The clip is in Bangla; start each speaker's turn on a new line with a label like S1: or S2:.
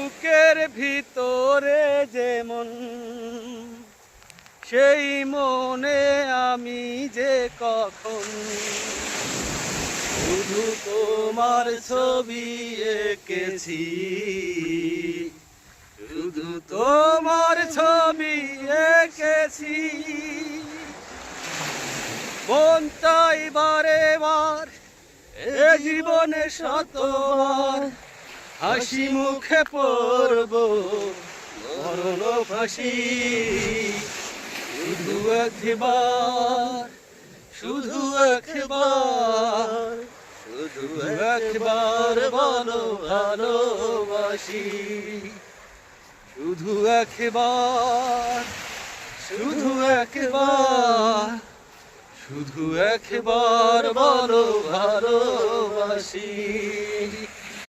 S1: বুকের ভিতরে যেমন সেই মনে আমি যে কখন শুধু তোমার ছবি এঁকেছি, শুধু তোমার ছবি এঁকেছি। মন চাই বারে বার এ জীবনে শতবার হাসি মুখে পড়ব মরণ ফাঁসি। শুধু একবার, শুধু একবার, শুধু একবার বলো ভালোবাসি। শুধু একবার, শুধু একবার, শুধু একবার বলো ভালোবাসি।